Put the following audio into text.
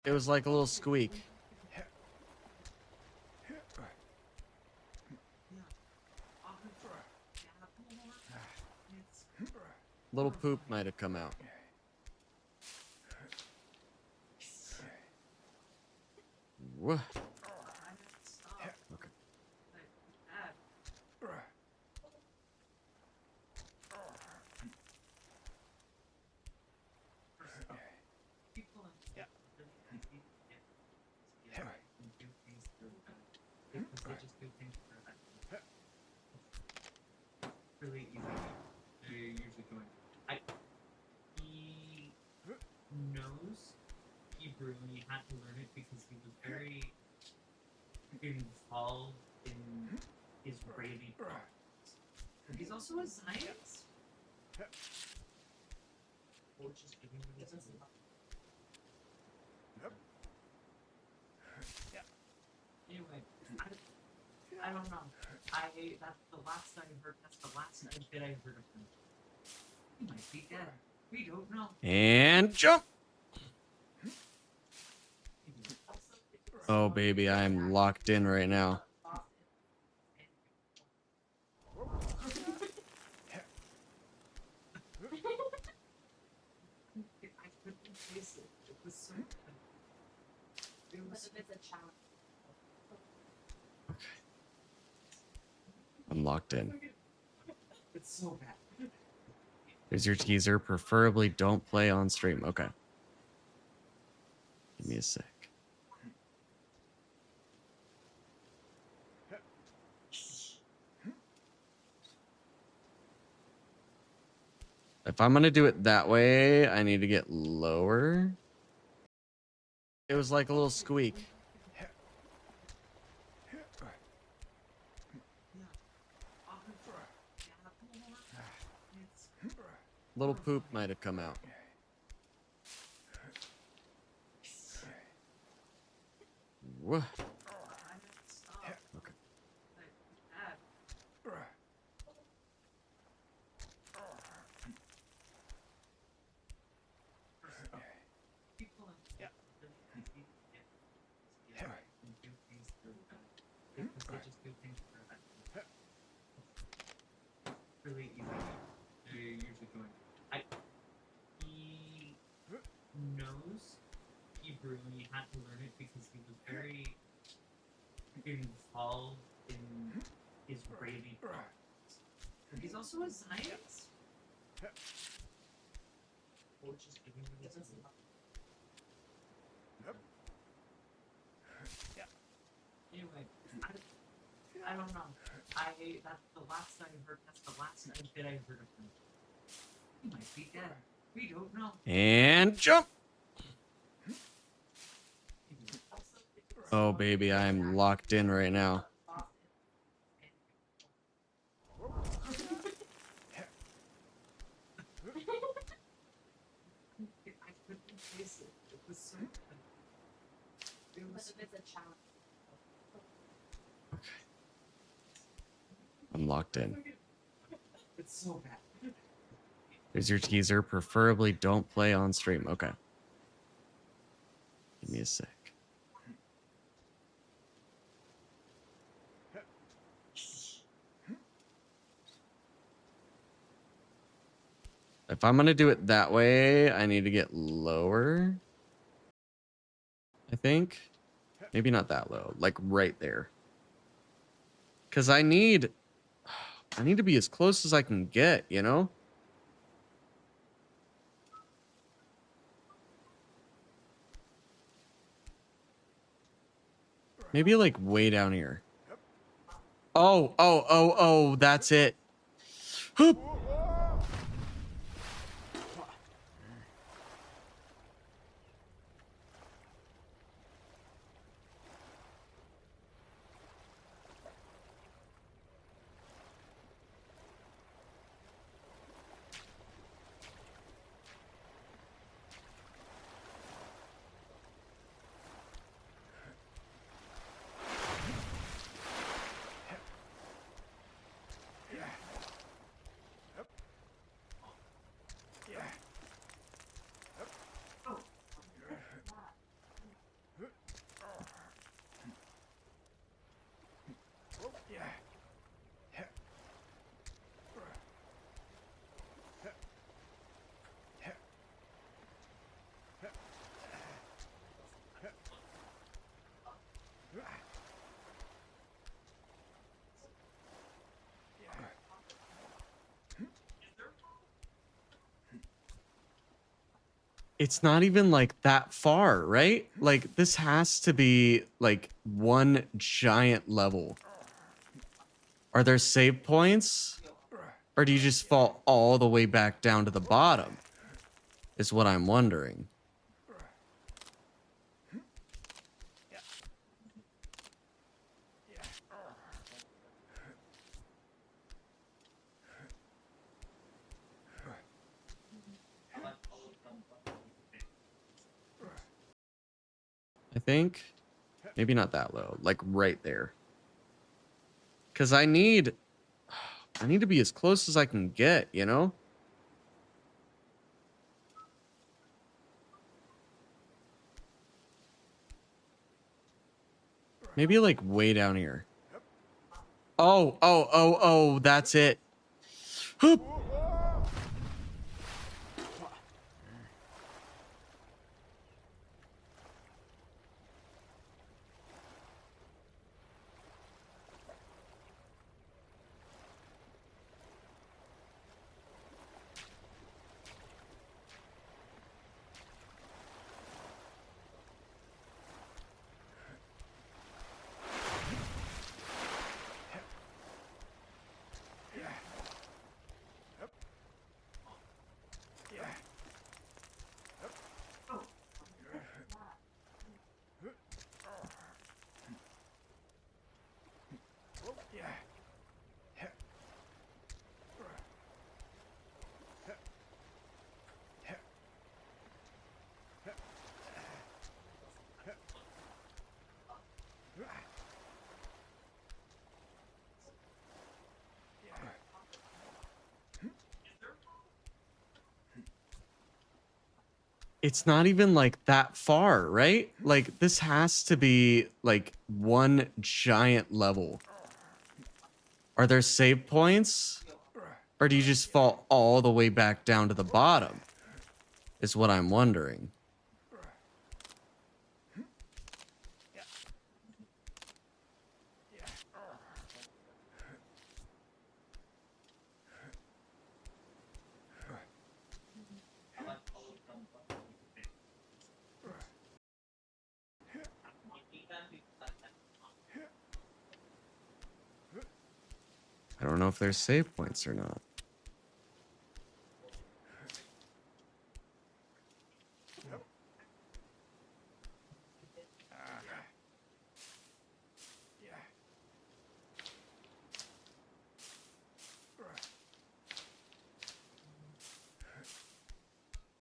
It was like a little squeak. Little poop might have come out. Whoa. Okay. Really easy. They're usually going. He knows Hebrew and he had to learn it because he was very involved in Israeli politics. But he's also a science. Or just giving him this. Anyway, I don't know. That's the last I heard. That's the last bit I heard of him. He might be dead. We don't know. And jump. Oh, baby, I'm locked in right now. I'm locked in. It's so bad. Here's your teaser. Preferably don't play on stream. Okay. Give me a sec. If I'm going to do it that way, I need to get lower. It was like a little squeak. Little poop might have come out. Whoa. Okay. Really easy. They're usually going. He knows Hebrew and he had to learn it because he was very involved in Israeli politics. But he's also a science. Or just giving him this. Anyway, I don't know. That's the last I heard. That's the last bit I heard of him. He might be dead. We don't know. And jump. Oh, baby, I'm locked in right now. I'm locked in. It's so bad. Here's your teaser. Preferably don't play on stream. Okay. Give me a sec. If I'm going to do it that way, I need to get lower. I think. Maybe not that low. Like right there. Because I need to be as close as I can get, you know? Maybe like way down here. Oh, that's it. Hoop. It's not even like that far, right? Like this has to be like one giant level. Are there save points? Or do you just fall all the way back down to the bottom? Is what I'm wondering. I think maybe not that low, like right there. Cause I need to be as close as I can get, you know? Maybe like way down here. Oh, that's it. Hoop. It's not even like that far, right? Like this has to be like one giant level. Are there save points? Or do you just fall all the way back down to the bottom? Is what I'm wondering. I don't know if there's save points or not.